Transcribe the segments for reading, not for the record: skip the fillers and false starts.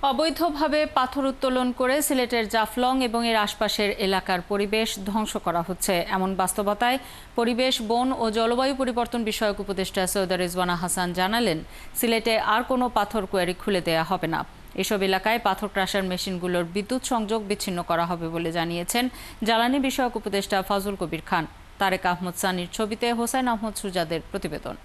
অবৈধভাবে পাথর উত্তোলন করে সিলেটের জাফলং এবং এর আশপাশের এলাকার পরিবেশ ধ্বংস করা হচ্ছে। এমন বাস্তবতায় পরিবেশ, বন ও জলবায়ু পরিবর্তন বিষয়ক উপদেষ্টা সৈয়দা রিজওয়ানা হাসান জানালেন, সিলেটে আর কোনো পাথর কোয়ারি খুলে দেয়া হবে না। এসব এলাকায় পাথর ক্রাশার মেশিনগুলোর বিদ্যুৎ সংযোগ বিচ্ছিন্ন করা হবে বলে জানিয়েছেন জ্বালানি বিষয়ক উপদেষ্টা ফাজুল কবির খান। তারেক আহমদ সানির ছবিতে হোসেন আহমদ সুজাদের প্রতিবেদন।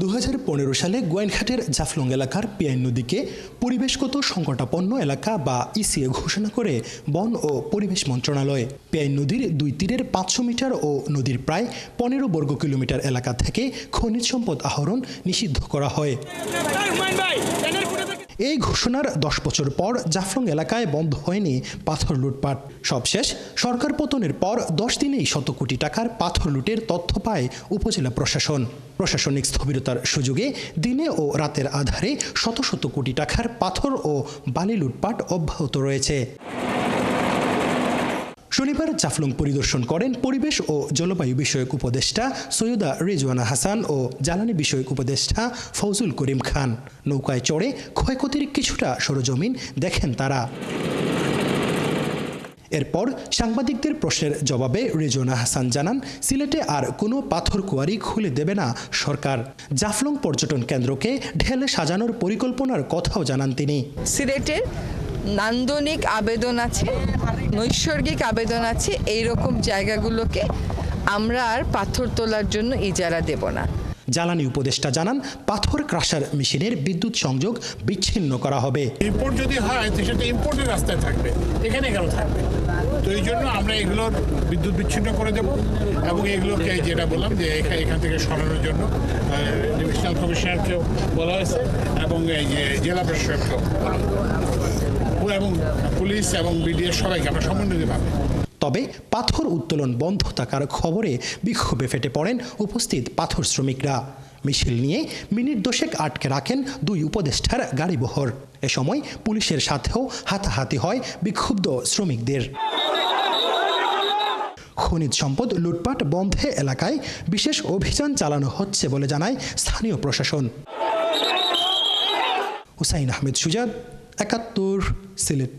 2015 সালে গোয়াইনঘাটের জাফলং এলাকার পিয়াইন নদীকে পরিবেশগত সংকটাপন্ন এলাকা বা ইসিএ ঘোষণা করে বন ও পরিবেশ মন্ত্রণালয়। পিয়াইন নদীর দুই তীরের 500 মিটার ও নদীর প্রায় 15 বর্গ কিলোমিটার এলাকা থেকে খনিজ সম্পদ আহরণ নিষিদ্ধ করা হয়। এই ঘোষণার 10 বছর পর জাফলং এলাকায় বন্ধ হয়নি পাথর লুটপাট। সবশেষ সরকার পতনের পর 10 দিনেই শত কোটি টাকার পাথর লুটের তথ্য পায় উপজেলা প্রশাসন। প্রশাসনিক স্থবিরতার সুযোগে দিনে ও রাতের আধারে শত শত কোটি টাকার পাথর ও বালি লুটপাট অব্যাহত রয়েছে। শনিবার জাফলং পরিদর্শন করেন পরিবেশ ও জলবায়ু বিষয়ক উপদেষ্টা সৈয়দা রিজওয়ানা হাসান ও জ্বালানি বিষয়ক উপদেষ্টা ফজলুল করিম খান। নৌকায় চড়ে ক্ষয়ক্ষতির কিছুটা সরজমিন দেখেন তারা। এরপর সাংবাদিকদের প্রশ্নের জবাবে রিজওয়ানা হাসান জানান, সিলেটে আর কোনো পাথর কোয়ারি খুলে দেবে না সরকার। জাফলং পর্যটন কেন্দ্রকে ঢেলে সাজানোর পরিকল্পনার কথাও জানান তিনি। সিলেটের নান্দনিক আবেদন আছে, নৈসর্গিক আবেদন আছে, এইরকম জায়গাগুলোকে আমরা আর পাথর তোলার জন্য ইজারা দেব না। জ্বালানি উপদেষ্টা জানান, পাথর ক্রাশার মেশিনের বিদ্যুৎ সংযোগ বিচ্ছিন্ন করা হবে। ইম্পোর্ট যদি হয় তো সেটা ইম্পোর্টের রাস্তায় থাকবে, এখানে কেন থাকবে? তো এই জন্য আমরা এগুলোর বিদ্যুৎ বিচ্ছিন্ন করে দেব এবং এগুলোকে যেটা বললাম যে এখান থেকে সরানোর জন্য ডিভিশনাল কমিশনারকেও বলা হয়েছে এবং এই যে জেলা প্রশাসককেও এবং পুলিশ এবং বিডিএর সবাইকে আমরা সমন্বিতভাবে। তবে পাথর উত্তোলন বন্ধ থাকার খবরে বিক্ষোভে ফেটে পড়েন উপস্থিত পাথর শ্রমিকরা। মিছিল নিয়ে মিনিট 10 আটকে রাখেন দুই উপদেষ্টার গাড়িবহর। এ সময় পুলিশের সাথেও হাতাহাতি হয় বিক্ষুব্ধ শ্রমিকদের। খনিজ সম্পদ লুটপাট বন্ধে এলাকায় বিশেষ অভিযান চালানো হচ্ছে বলে জানায় স্থানীয় প্রশাসন। হুসাইন আহমেদ সুজাদ, 71 সিলেট।